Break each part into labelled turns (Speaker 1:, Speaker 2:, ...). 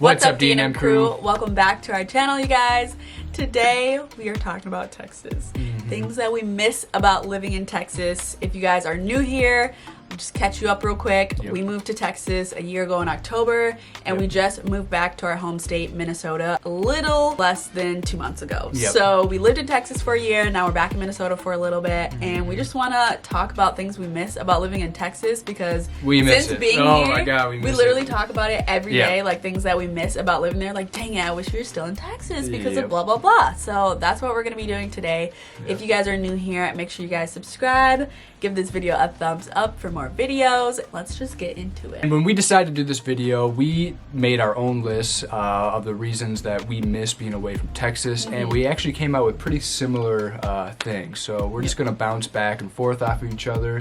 Speaker 1: What's up, D&M crew?
Speaker 2: Welcome back to our channel, you guys. Today, we are talking about Texas. Things that we miss about living in Texas. If you guys are new here, I'll just catch you up real quick.
Speaker 1: Yep.
Speaker 2: We moved to Texas a year ago in October, and we just moved back to our home state, Minnesota, a little less than 2 months ago.
Speaker 1: Yep.
Speaker 2: So we lived in Texas for a year, now we're back in Minnesota for a little bit, and we just want to talk about things we miss about living in Texas because since being
Speaker 1: oh
Speaker 2: here,
Speaker 1: my God, we
Speaker 2: literally talk about it every day, like things that we miss about living there. Like, dang it, I wish we were still in Texas because of blah, blah, blah. So that's what we're going to be doing today. If you guys are new here, make sure you guys subscribe. Give this video a thumbs up for more videos. Let's just get into it.
Speaker 1: And when we decided to do this video, we made our own list of the reasons that we miss being away from Texas, and we actually came out with pretty similar things. So we're just gonna bounce back and forth off of each other.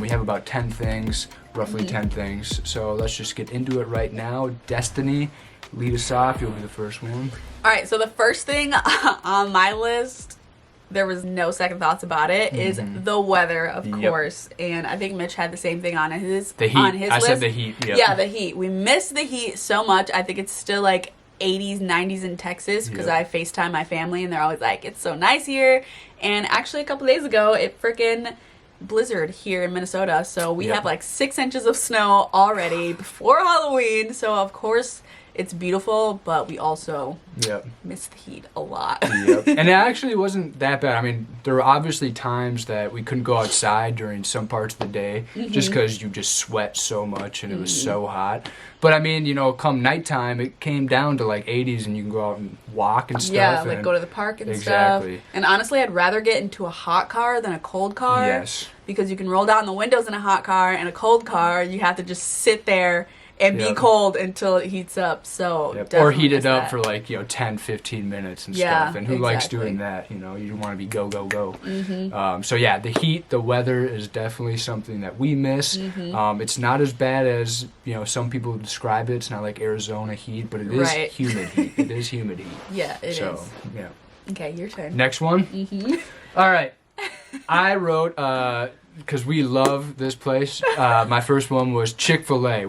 Speaker 1: We have about 10 things, roughly 10 things. So let's just get into it right now. Destiny, lead us off. You'll be the first one.
Speaker 2: All right, so the first thing on my list, there was no second thoughts about it, is the weather, of course. And I think Mitch had the same thing on his
Speaker 1: The heat.
Speaker 2: on his
Speaker 1: I
Speaker 2: list.
Speaker 1: said the heat. Yep.
Speaker 2: Yeah, the heat. We miss the heat so much. I think it's still like 80s, 90s in Texas because I FaceTime my family and they're always like, it's so nice here. And actually a couple days ago, it freaking blizzard here in Minnesota. So we have like 6 inches of snow already before Halloween. So of course it's beautiful, but we also miss the heat a lot.
Speaker 1: And it actually wasn't that bad. I mean, there were obviously times that we couldn't go outside during some parts of the day just because you just sweat so much and it was so hot. But I mean, you know, come nighttime, it came down to like 80s and you can go out and walk and stuff.
Speaker 2: Yeah, like go to the park and stuff. And honestly, I'd rather get into a hot car than a cold car.
Speaker 1: Yes.
Speaker 2: Because you can roll down the windows in a hot car, and a cold car, you have to just sit there and be cold until it heats up. So
Speaker 1: or heat it up for like, you know, 10, 15 minutes and stuff. And who likes doing that? You know, you want to be go, go, go. So yeah, the heat, the weather is definitely something that we miss. It's not as bad as, you know, some people describe it. It's not like Arizona heat, but it is humid heat. It is humid heat.
Speaker 2: Yeah, it is.
Speaker 1: Yeah.
Speaker 2: Okay, your turn.
Speaker 1: Next one. All right. I wrote, because we love this place, my first one was Chick-fil-A.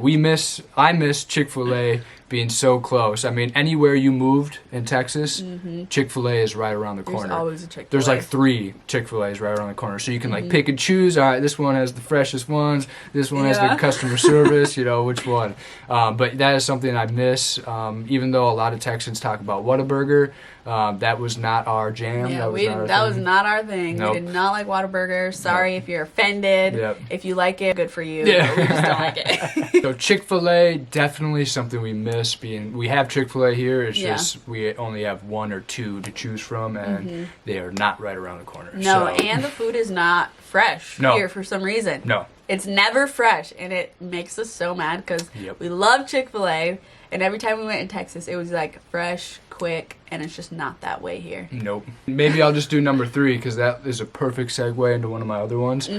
Speaker 1: I miss Chick-fil-A being so close. I mean, anywhere you moved in Texas, Chick-fil-A is right around the corner.
Speaker 2: There's always a Chick-fil-A.
Speaker 1: There's like 3 Chick-fil-A's right around the corner. So you can like pick and choose. All right, this one has the freshest ones. This one has the customer service, you know, which one. But that is something I miss. Even though a lot of Texans talk about Whataburger, that was not our jam.
Speaker 2: Yeah, that was not our thing.
Speaker 1: Nope.
Speaker 2: We did not like Whataburger. Sorry if you're offended. If you like it, good for you.
Speaker 1: Yeah.
Speaker 2: We just don't like it.
Speaker 1: So Chick-fil-A, definitely something we miss. We have Chick-fil-A here. It's just we only have 1 or 2 to choose from, and they are not right around the corner.
Speaker 2: No, and the food is not fresh here for some reason.
Speaker 1: No.
Speaker 2: It's never fresh, and it makes us so mad because we love Chick-fil-A, and every time we went in Texas, it was like fresh, quick, and it's just not that way here.
Speaker 1: Nope. Maybe I'll just do number 3 because that is a perfect segue into one of my other ones.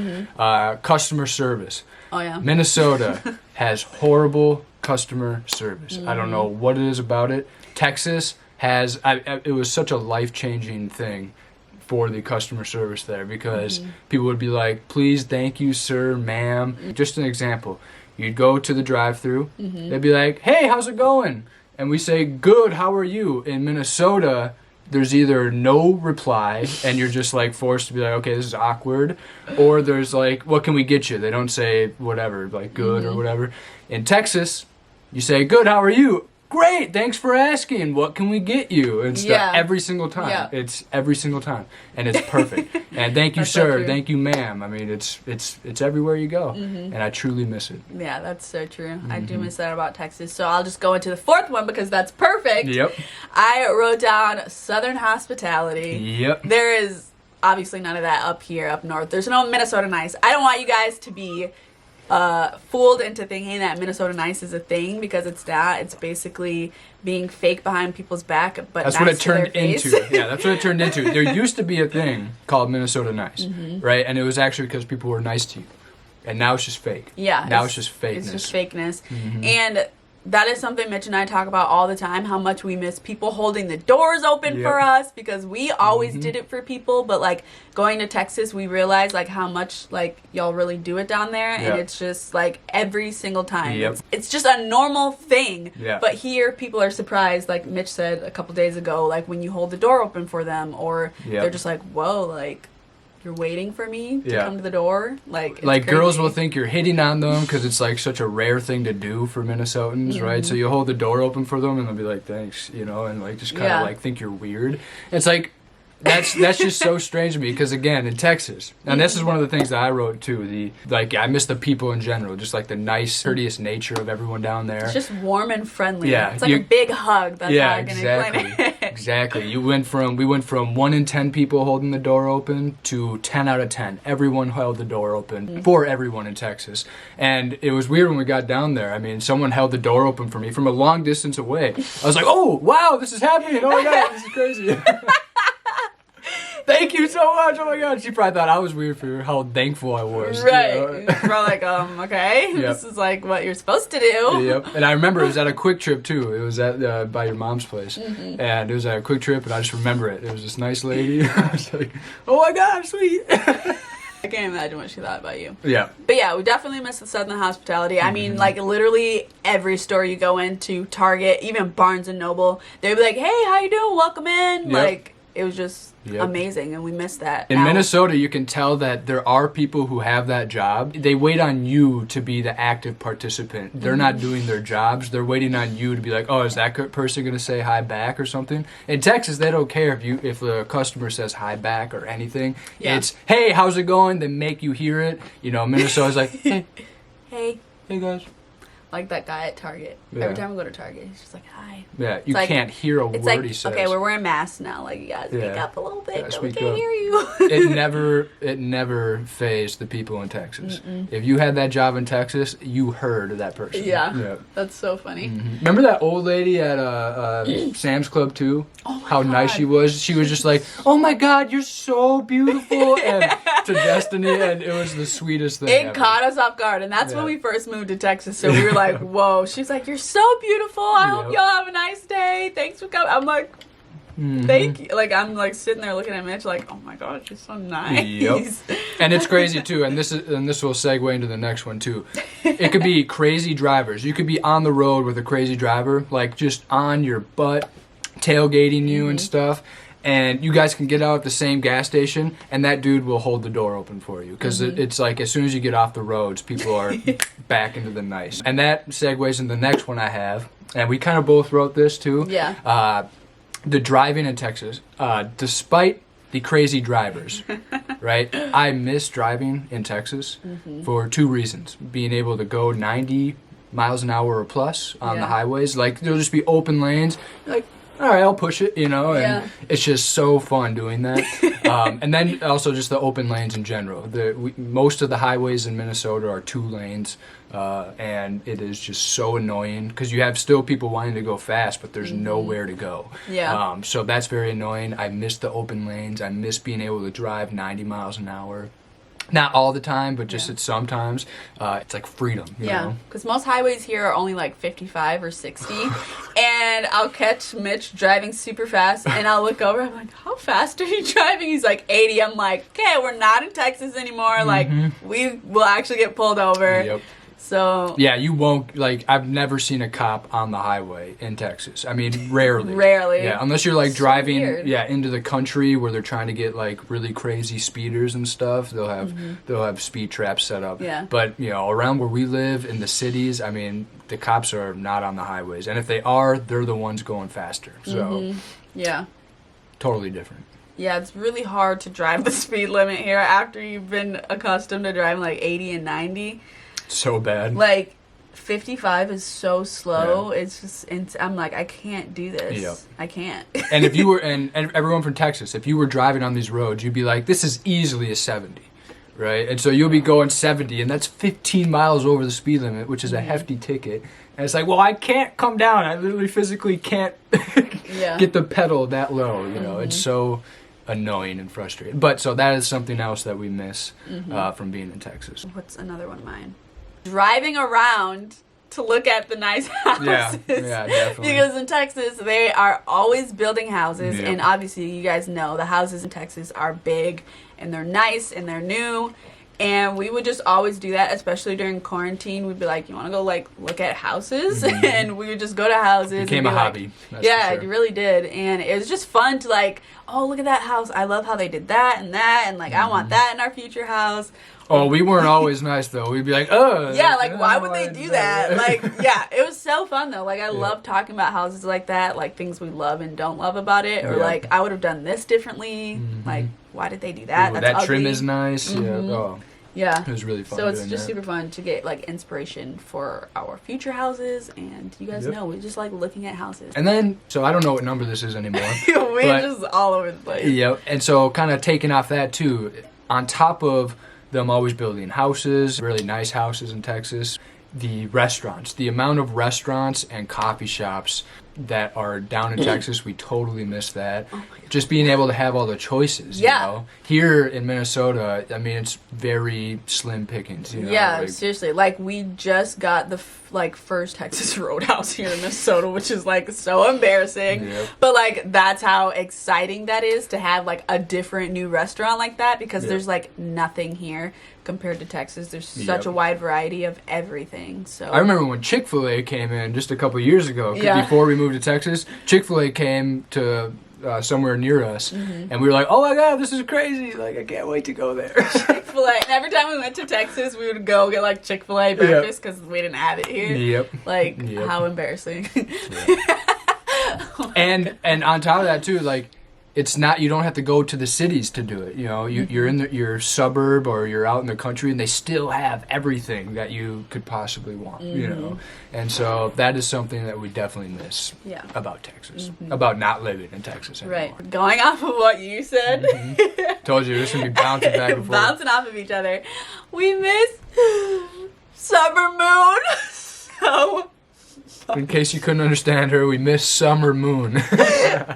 Speaker 1: Customer service.
Speaker 2: Oh, yeah.
Speaker 1: Minnesota has horrible customer service. I don't know what it is about it. Texas has, it was such a life-changing thing for the customer service there because people would be like, please, thank you, sir, ma'am. Just an example. You'd go to the drive-thru. They'd be like, hey, how's it going? And we say, good, how are you? In Minnesota, there's either no reply and you're just like forced to be like, okay, this is awkward, or there's like, what can we get you? They don't say whatever, like good or whatever. In Texas, you say, good, how are you? Great, thanks for asking. What can we get you? And stuff every single time. It's every single time, and it's perfect. And thank you, sir. So thank you, ma'am. I mean, it's everywhere you go, and I truly miss it.
Speaker 2: Yeah, that's so true. I do miss that about Texas. So I'll just go into the 4th one because that's perfect.
Speaker 1: Yep.
Speaker 2: I wrote down Southern hospitality.
Speaker 1: Yep.
Speaker 2: There is obviously none of that up here, up north. There's no Minnesota nice. I don't want you guys to be fooled into thinking that Minnesota nice is a thing because it's not. It's basically being fake behind people's back, but
Speaker 1: that's
Speaker 2: nice
Speaker 1: what it turned
Speaker 2: to their face.
Speaker 1: into. Yeah, that's what it turned into. There used to be a thing called Minnesota nice, right? And it was actually because people were nice to you, and now it's just fake.
Speaker 2: Yeah,
Speaker 1: now it's just fakeness.
Speaker 2: It's just fakeness, and that is something Mitch and I talk about all the time, how much we miss people holding the doors open for us, because we always did it for people, but like going to Texas, we realized like how much like y'all really do it down there, and it's just like every single time. It's just a normal thing. But here people are surprised, like Mitch said a couple days ago, like when you hold the door open for them, or they're just like, whoa, like you're waiting for me to come to the door. Like
Speaker 1: girls will think you're hitting on them because it's like such a rare thing to do for Minnesotans, right? So you hold the door open for them and they'll be like, thanks, you know, and like just kind of like think you're weird. It's like that's just so strange to me, because again, in Texas, and this is one of the things that I wrote too, I miss the people in general, just like the nice, courteous nature of everyone down there.
Speaker 2: It's just warm and friendly. It's like a big hug. That's how I can explain it.
Speaker 1: Exactly. We went from 1 in 10 people holding the door open to 10 out of 10. Everyone held the door open for everyone in Texas. And it was weird when we got down there. I mean, someone held the door open for me from a long distance away. I was like, oh, wow, this is happening. Oh my God, this is crazy. Thank you so much. Oh my God. She probably thought I was weird for how thankful I was.
Speaker 2: Right. You know? Probably like, okay, this is like what you're supposed to do.
Speaker 1: And I remember it was at a Quick Trip too. It was at by your mom's place. And it was at a Quick Trip, and I just remember it. It was this nice lady. I was like, oh my God, sweet.
Speaker 2: I can't imagine what she thought about you.
Speaker 1: But
Speaker 2: yeah, we definitely miss the Southern hospitality. I mean, like literally every store you go into, Target, even Barnes and Noble, they'd be like, hey, how you doing? Welcome in. Like, it was just amazing, and we miss that.
Speaker 1: In Minnesota, you can tell that there are people who have that job. They wait on you to be the active participant. They're not doing their jobs. They're waiting on you to be like, oh, is that person going to say hi back or something? In Texas, they don't care if the customer says hi back or anything. It's, hey, how's it going? They make you hear it. You know, Minnesota's like, hey guys.
Speaker 2: Like that guy at Target. Every time we go to Target, he's just like, hi.
Speaker 1: Yeah, you can't hear a word he says.
Speaker 2: Okay, we're wearing masks now. Like, you gotta speak up a little bit. We can't hear you.
Speaker 1: It never fazed the people in Texas. If you had that job in Texas, you heard that person.
Speaker 2: Yeah. That's so funny.
Speaker 1: Remember that old lady at Sam's Club too?
Speaker 2: Oh my
Speaker 1: How
Speaker 2: God.
Speaker 1: nice she was. She was just like, oh my God, you're so beautiful. And to Destiny, and it was the sweetest thing
Speaker 2: It
Speaker 1: ever.
Speaker 2: caught us off guard, and that's when we first moved to Texas, so we were like, whoa. She's like, you're so beautiful. I hope y'all have a nice day. Thanks for coming. I'm like, thank you. Like, I'm like sitting there looking at Mitch like, oh my God, she's so nice.
Speaker 1: And it's crazy too, and this will segue into the next one too. It could be crazy drivers. You could be on the road with a crazy driver, like just on your butt, tailgating you and stuff. And you guys can get out at the same gas station, and that dude will hold the door open for you. Because it's like as soon as you get off the roads, people are back into the nice. And that segues into the next one I have. And we kind of both wrote this too. The driving in Texas. Despite the crazy drivers, right? I miss driving in Texas for 2 reasons. Being able to go 90 miles an hour or plus on the highways. Like, there'll just be open lanes. Like, all right, I'll push it, you know, and it's just so fun doing that. And then also just the open lanes in general. Most of the highways in Minnesota are 2 lanes, and it is just so annoying because you have still people wanting to go fast, but there's nowhere to go. So that's very annoying. I miss the open lanes. I miss being able to drive 90 miles an hour. Not all the time, but just at sometimes. It's like freedom, you know?
Speaker 2: Because most highways here are only like 55 or 60. And I'll catch Mitch driving super fast, and I'll look over. I'm like, how fast are you driving? He's like 80. I'm like, okay, we're not in Texas anymore. Like, we will actually get pulled over. So
Speaker 1: yeah, you won't, like, I've never seen a cop on the highway in Texas. I mean, rarely.
Speaker 2: Rarely.
Speaker 1: Unless you're like driving
Speaker 2: weird.
Speaker 1: into the country where they're trying to get like really crazy speeders and stuff. They'll have speed traps set up. But, you know, around where we live in the cities, I mean, the cops are not on the highways. And if they are, they're the ones going faster. So totally different.
Speaker 2: Yeah, it's really hard to drive the speed limit here after you've been accustomed to driving like 80 and 90.
Speaker 1: So bad.
Speaker 2: Like 55 is so slow. It's just I'm like, I can't do this. I can't.
Speaker 1: And if you were and everyone from Texas, if you were driving on these roads, you'd be like, this is easily a 70, right? And so you'll be going 70, and that's 15 miles over the speed limit, which is a hefty ticket. And it's like, well, I can't come down. I literally physically can't get the pedal that low. You know, it's so annoying and frustrating. But so that is something else that we miss from being in Texas.
Speaker 2: What's another one of mine? Driving around to look at the nice houses.
Speaker 1: Yeah, definitely.
Speaker 2: Because in Texas, they are always building houses.
Speaker 1: Yep.
Speaker 2: And obviously, you guys know the houses in Texas are big and they're nice and they're new. And we would just always do that, especially during quarantine. We'd be like, you want to go, like, look at houses?
Speaker 1: Mm-hmm.
Speaker 2: And we would just go to houses.
Speaker 1: It became a hobby. That's
Speaker 2: Yeah,
Speaker 1: for sure.
Speaker 2: it really did. And it was just fun to, like, oh, look at that house. I love how they did that. And, like, I want that in our future house.
Speaker 1: Oh, we weren't always nice, though. We'd be like, oh.
Speaker 2: Yeah, like, why would they do that? Like, yeah, it was so fun, though. Like, I love talking about houses like that, like, things we love and don't love about it. Or, like, I would have done this differently. Like, why did they do that?
Speaker 1: Ooh,
Speaker 2: That's
Speaker 1: that trim
Speaker 2: ugly.
Speaker 1: is nice. Yeah. Oh,
Speaker 2: Yeah.
Speaker 1: it was really fun.
Speaker 2: So it's
Speaker 1: doing
Speaker 2: just
Speaker 1: that.
Speaker 2: super fun to get, like, inspiration for our future houses. And you guys know, we just like looking at houses.
Speaker 1: And then, so I don't know what number this is anymore.
Speaker 2: We're just all over the place.
Speaker 1: Yep. And so, kind of taking off that too, on top of them always building houses, really nice houses in Texas, the restaurants, the amount of restaurants and coffee shops that are down in Texas, we totally miss that.
Speaker 2: Oh
Speaker 1: Just being able to have all the choices,
Speaker 2: Yeah.
Speaker 1: you know. Here in Minnesota, I mean, it's very slim pickings, you know.
Speaker 2: Yeah,
Speaker 1: like-
Speaker 2: seriously. Like, we just got the, first Texas Roadhouse here in Minnesota, which is, like, so embarrassing.
Speaker 1: Yep.
Speaker 2: But, like, that's how exciting that is to have, like, a different new restaurant like that because
Speaker 1: Yep.
Speaker 2: there's, like, nothing here compared to Texas. There's such
Speaker 1: Yep.
Speaker 2: a wide variety of everything. So
Speaker 1: I remember when Chick-fil-A came in just a couple years ago, 'cause
Speaker 2: Yeah.
Speaker 1: before we moved to Texas. Chick-fil-A came to somewhere near us,
Speaker 2: Mm-hmm.
Speaker 1: and we were like, "Oh my god, this is crazy! Like, I can't wait to go there."
Speaker 2: Chick-fil-A. And every time we went to Texas, we would go get, like, Chick-fil-A breakfast because we didn't have it here.
Speaker 1: Yep.
Speaker 2: Like,
Speaker 1: Yep.
Speaker 2: how embarrassing.
Speaker 1: And on top of that too, like, it's not, you don't have to go to the cities to do it. You know, you're in your suburb or you're out in the country, and they still have everything that you could possibly want. You know, and so that is something that we definitely miss
Speaker 2: Yeah.
Speaker 1: about Texas, about not living in Texas anymore.
Speaker 2: Right. Going off of what you said,
Speaker 1: Told you this is gonna be bouncing back and forth.
Speaker 2: bouncing off of each other, we miss Summer Moon so
Speaker 1: In case you couldn't understand her, we miss Summer Moon.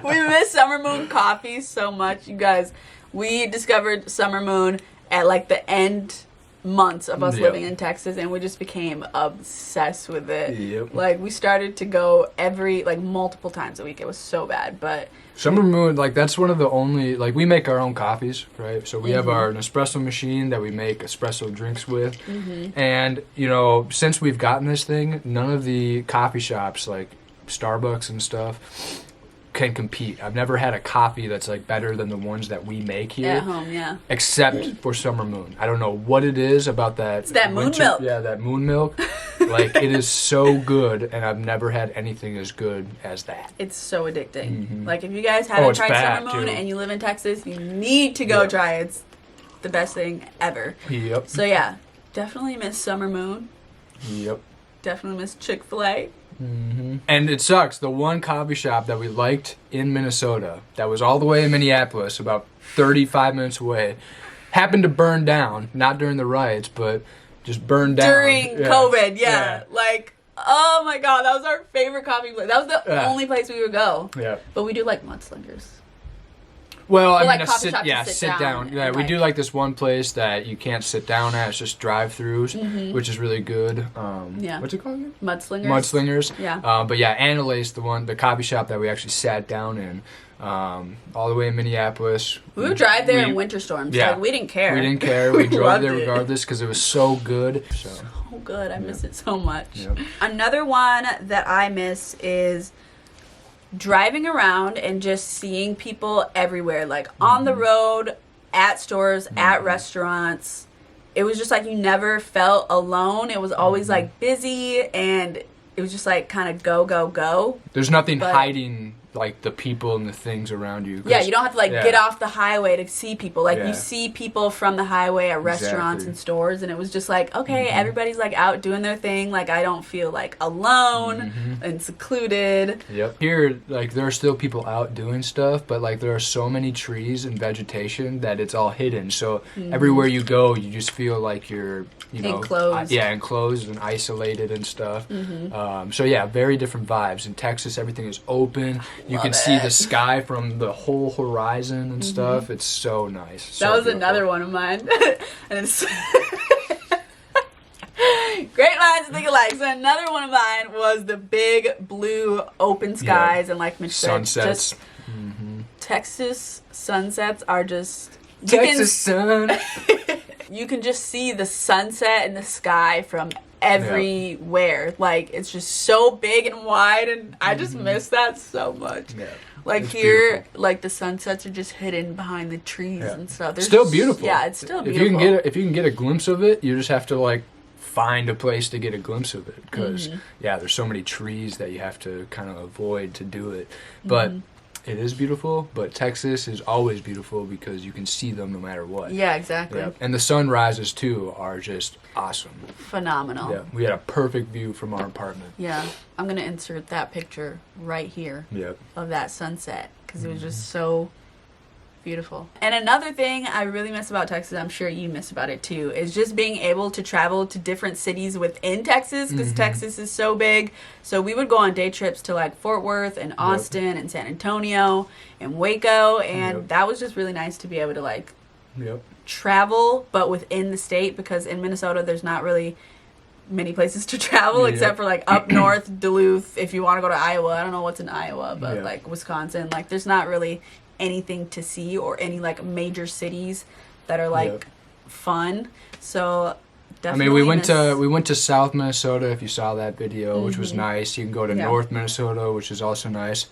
Speaker 2: we miss Summer Moon coffee so much, you guys. We discovered Summer Moon at, like, the end months of us
Speaker 1: Yep.
Speaker 2: living in Texas, and we just became obsessed with it.
Speaker 1: Yep.
Speaker 2: Like, we started to go multiple times a week. It was so bad, but
Speaker 1: Summer Moon, like, that's one of the only, like, we make our own coffees, right? So we have our Nespresso machine that we make espresso drinks with. And, you know, since we've gotten this thing, none of the coffee shops, like Starbucks and stuff, can compete. I've never had a coffee that's, like, better than the ones that we make here.
Speaker 2: at home, yeah.
Speaker 1: Except for Summer Moon. I don't know what it is about that.
Speaker 2: It's that moon milk.
Speaker 1: Yeah, that moon milk. Like, it is so good, and I've never had anything as good as that.
Speaker 2: It's so addicting. Like, if you guys haven't
Speaker 1: it's
Speaker 2: tried
Speaker 1: bad,
Speaker 2: Summer Moon
Speaker 1: too.
Speaker 2: and you live in Texas, you need to go
Speaker 1: Yep.
Speaker 2: try it. It's the best thing ever.
Speaker 1: Yep.
Speaker 2: So, yeah, definitely miss Summer Moon.
Speaker 1: Yep.
Speaker 2: Definitely miss Chick-fil-A.
Speaker 1: And it sucks. The one coffee shop that we liked in Minnesota, that was all the way in Minneapolis, about 35 minutes away, happened to burn down. Not during the riots, but just burned down.
Speaker 2: During
Speaker 1: Yeah.
Speaker 2: COVID, yeah. Like, oh my god, that was our favorite coffee place. That was the
Speaker 1: Yeah.
Speaker 2: only place we would go.
Speaker 1: Yeah.
Speaker 2: But we do like mudslingers.
Speaker 1: Well, I
Speaker 2: like
Speaker 1: mean,
Speaker 2: coffee shops to sit
Speaker 1: sit
Speaker 2: down
Speaker 1: down. Yeah,
Speaker 2: and,
Speaker 1: we
Speaker 2: like-
Speaker 1: do like this one place that you can't sit down at. It's just drive-throughs, which is really good.
Speaker 2: Yeah.
Speaker 1: What's it called again?
Speaker 2: Mudslingers.
Speaker 1: Mudslingers.
Speaker 2: Yeah.
Speaker 1: But yeah, Annalise, the coffee shop that we actually sat down in, all the way in Minneapolis.
Speaker 2: We would drive there
Speaker 1: We-
Speaker 2: in winter storms.
Speaker 1: yeah.
Speaker 2: Like, we didn't care.
Speaker 1: We didn't care. We drove
Speaker 2: loved
Speaker 1: there
Speaker 2: it.
Speaker 1: regardless because it was so good. So.
Speaker 2: Oh, good. I miss it so much.
Speaker 1: Yep.
Speaker 2: Another one that I miss is driving around and just seeing people everywhere, like on the road, at stores, at restaurants. It was just like you never felt alone. It was always like busy, and it was just like kind of go, go, go.
Speaker 1: There's nothing
Speaker 2: But-
Speaker 1: hiding like the people and the things around you. 'cause-
Speaker 2: Yeah, you don't have to like
Speaker 1: yeah.
Speaker 2: get off the highway to see people. Like
Speaker 1: Yeah.
Speaker 2: you see people from the highway at restaurants
Speaker 1: Exactly.
Speaker 2: and stores, and it was just like, okay, everybody's like out doing their thing. Like I don't feel like alone and secluded.
Speaker 1: Yep. Here, like, there are still people out doing stuff, but, like, there are so many trees and vegetation that it's all hidden. So everywhere you go, you just feel like you're, you know...
Speaker 2: Enclosed.
Speaker 1: Yeah, enclosed and isolated and stuff. So, yeah, very different vibes. In Texas, everything is open. You
Speaker 2: Love
Speaker 1: can see
Speaker 2: it.
Speaker 1: the sky from the whole horizon and stuff. It's so nice.
Speaker 2: That was another one of mine. And it's Great minds think alike. So another one of mine was the big blue open skies and like Mitch said,
Speaker 1: sunsets.
Speaker 2: just Texas sunsets are just
Speaker 1: Texas sun.
Speaker 2: You can just see the sunset in the sky from everywhere. Like it's just so big and wide, and I just miss that so much.
Speaker 1: Yeah.
Speaker 2: Like
Speaker 1: It's
Speaker 2: here,
Speaker 1: beautiful.
Speaker 2: like the sunsets are just hidden behind the trees and stuff. There's
Speaker 1: Still beautiful.
Speaker 2: Yeah, it's still
Speaker 1: If
Speaker 2: beautiful.
Speaker 1: you can get a glimpse of it, you just have to like find a place to get a glimpse of it because there's so many trees that you have to kind of avoid to do it. But it is beautiful. But Texas is always beautiful because you can see them no matter what.
Speaker 2: Yeah, exactly.
Speaker 1: Yeah. And the sunrises too are just awesome.
Speaker 2: Phenomenal.
Speaker 1: Yeah, we had a perfect view from our apartment.
Speaker 2: Yeah, I'm gonna insert that picture right here of that sunset because it was just so beautiful. And another thing I really miss about Texas, I'm sure you miss about it too, is just being able to travel to different cities within Texas because Texas is so big. So we would go on day trips to like Fort Worth and Austin and San Antonio and Waco, and that was just really nice to be able to like travel but within the state because in Minnesota there's not really many places to travel except for like up north, Duluth, if you want to go to Iowa. I don't know what's in Iowa, but like Wisconsin, like there's not really anything to see or any like major cities that are like fun. So definitely
Speaker 1: I mean, we went to South Minnesota, if you saw that video, which was nice. You can go to North Minnesota, which is also nice.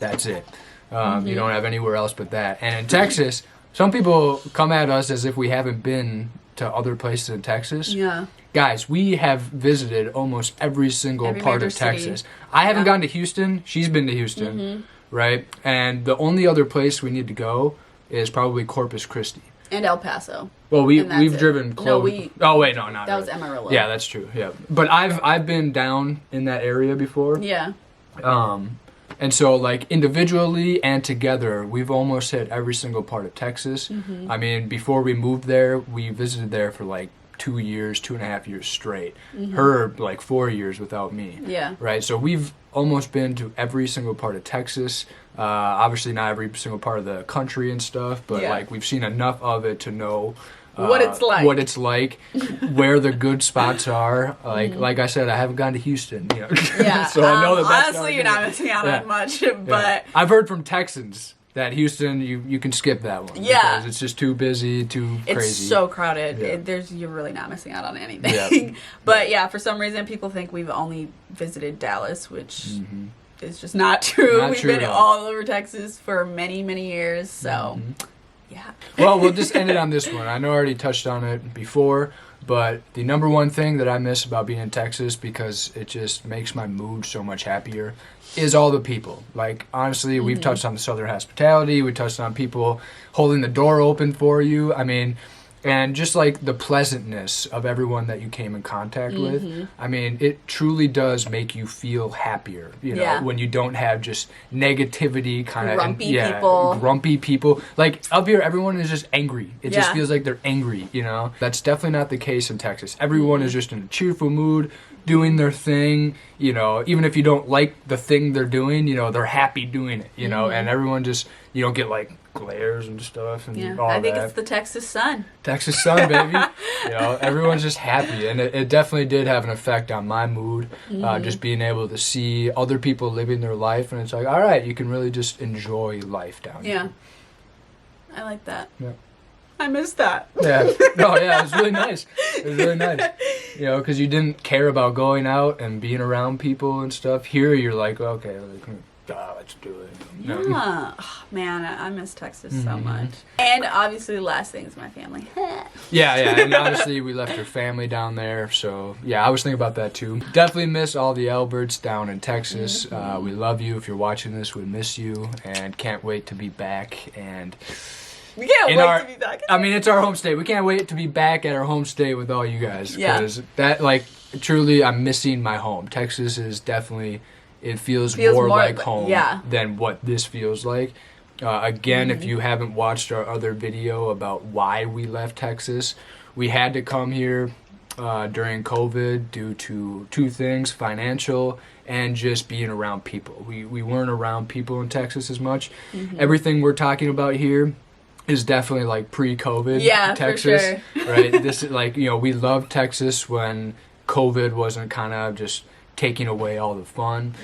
Speaker 1: That's it. You don't have anywhere else but that. And in Texas, some people come at us as if we haven't been to other places in Texas.
Speaker 2: Yeah.
Speaker 1: Guys, we have visited almost every single part
Speaker 2: major
Speaker 1: of Texas.
Speaker 2: city.
Speaker 1: I haven't gone to Houston. She's been to Houston, right? And the only other place we need to go is probably Corpus Christi.
Speaker 2: And El Paso.
Speaker 1: Well, we've
Speaker 2: it.
Speaker 1: driven close.
Speaker 2: No, we.
Speaker 1: Oh wait, no, not
Speaker 2: That
Speaker 1: really.
Speaker 2: was Amarillo.
Speaker 1: Yeah, that's true. Yeah, but I've been down in that area before.
Speaker 2: Yeah.
Speaker 1: And so like individually and together, we've almost hit every single part of Texas. I mean, before we moved there, we visited there for like 2 years, 2.5 years straight. Her like 4 years without me.
Speaker 2: Yeah.
Speaker 1: Right. So we've almost been to every single part of Texas. Obviously not every single part of the country and stuff, but like we've seen enough of it to know
Speaker 2: what it's like,
Speaker 1: where the good spots are. Like I said, I haven't gone to Houston, you know.
Speaker 2: Yeah.
Speaker 1: So I know that's
Speaker 2: honestly, you're not missing out on much, but
Speaker 1: yeah. I've heard from Texans that Houston, you can skip that one.
Speaker 2: Yeah.
Speaker 1: Because it's just too busy, too crazy.
Speaker 2: It's so crowded.
Speaker 1: Yeah.
Speaker 2: You're really not missing out on anything.
Speaker 1: Yeah.
Speaker 2: But yeah, for some reason, people think we've only visited Dallas, which is just not true.
Speaker 1: Not
Speaker 2: We've
Speaker 1: true
Speaker 2: been
Speaker 1: at all.
Speaker 2: all over Texas for many, many years. So, yeah.
Speaker 1: Well, we'll just end it on this one. I know I already touched on it before, but the number one thing that I miss about being in Texas, because it just makes my mood so much happier, is all the people. Like, honestly, we've touched on the Southern hospitality. We touched on people holding the door open for you. I mean, and just like the pleasantness of everyone that you came in contact with. I mean, it truly does make you feel happier, you know, when you don't have just negativity kind of grumpy people. Like up here, everyone is just angry. It just feels like they're angry, you know. That's definitely not the case in Texas. Everyone is just in a cheerful mood, doing their thing, you know. Even if you don't like the thing they're doing, you know, they're happy doing it, you know. And everyone just, you don't get like glares and stuff and all that.
Speaker 2: I think it's the Texas sun.
Speaker 1: Texas sun, baby. You know, everyone's just happy, and it definitely did have an effect on my mood. Just being able to see other people living their life, and it's like, all right, you can really just enjoy life down here.
Speaker 2: Yeah, I like that.
Speaker 1: Yeah.
Speaker 2: I miss that.
Speaker 1: Yeah. No, yeah, it was really nice. It was really nice. You know, because you didn't care about going out and being around people and stuff. Here, you're like, okay, let's do it. You know?
Speaker 2: Yeah. Oh, man, I miss Texas so much. And obviously the last thing is my family.
Speaker 1: Yeah, and obviously we left our family down there, so yeah, I was thinking about that too. Definitely miss all the Alberts down in Texas. We love you. If you're watching this, we miss you, and can't wait to be back. And
Speaker 2: we can't wait to be back.
Speaker 1: I mean, it's our home state. We can't wait to be back at our home state with all you guys. Because that, like, truly, I'm missing my home. Texas is definitely... It feels more like home than what this feels like. Again, if you haven't watched our other video about why we left Texas, we had to come here during COVID due to two things, financial and just being around people. We weren't around people in Texas as much. Everything we're talking about here is definitely like pre-COVID Texas.
Speaker 2: For sure.
Speaker 1: Right? This is like, you know, we loved Texas when COVID wasn't kind of just taking away all the fun.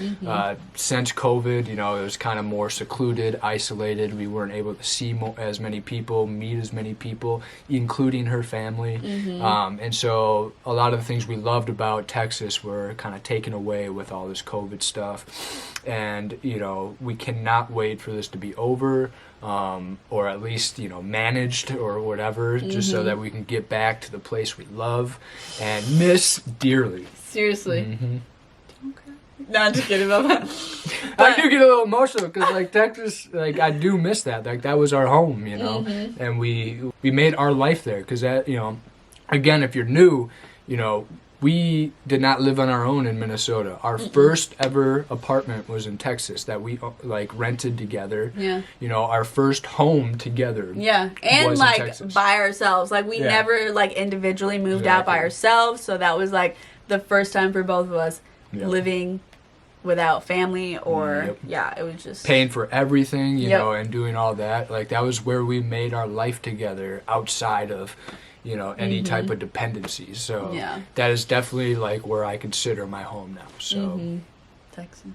Speaker 1: Since COVID, you know, it was kind of more secluded, isolated. We weren't able to see as many people, meet as many people, including her family. And so a lot of the things we loved about Texas were kind of taken away with all this COVID stuff. And, you know, we cannot wait for this to be over, or at least, you know, managed or whatever, just so that we can get back to the place we love and miss dearly.
Speaker 2: Seriously. Okay. No, I'm just kidding about that.
Speaker 1: I do get a little emotional because, like, Texas, like, I do miss that. Like, that was our home, you know, and we made our life there because that, you know, again, if you're new, you know, we did not live on our own in Minnesota. Our first ever apartment was in Texas that we like rented together.
Speaker 2: Yeah.
Speaker 1: You know, our first home together.
Speaker 2: Yeah. And
Speaker 1: was in
Speaker 2: like
Speaker 1: Texas.
Speaker 2: by ourselves. Like we never like individually moved out by ourselves. So that was like the first time for both of us living without family or it was just
Speaker 1: paying for everything, you know, and doing all that. Like that was where we made our life together outside of, you know, any type of dependency. So that is definitely like where I consider my home now. So
Speaker 2: Texas.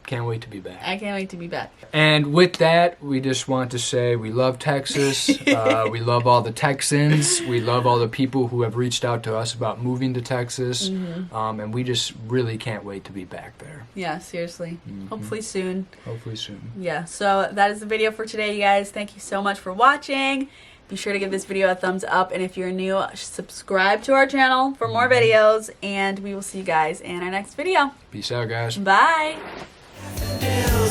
Speaker 1: Can't wait to be back.
Speaker 2: I can't wait to be back.
Speaker 1: And with that, we just want to say we love Texas. We love all the Texans. We love all the people who have reached out to us about moving to Texas. And we just really can't wait to be back there.
Speaker 2: Yeah, seriously. Hopefully soon.
Speaker 1: Hopefully soon.
Speaker 2: Yeah, so that is the video for today, you guys. Thank you so much for watching. Be sure to give this video a thumbs up. And if you're new, subscribe to our channel for more videos. And we will see you guys in our next video.
Speaker 1: Peace out, guys.
Speaker 2: Bye.
Speaker 3: Yeah.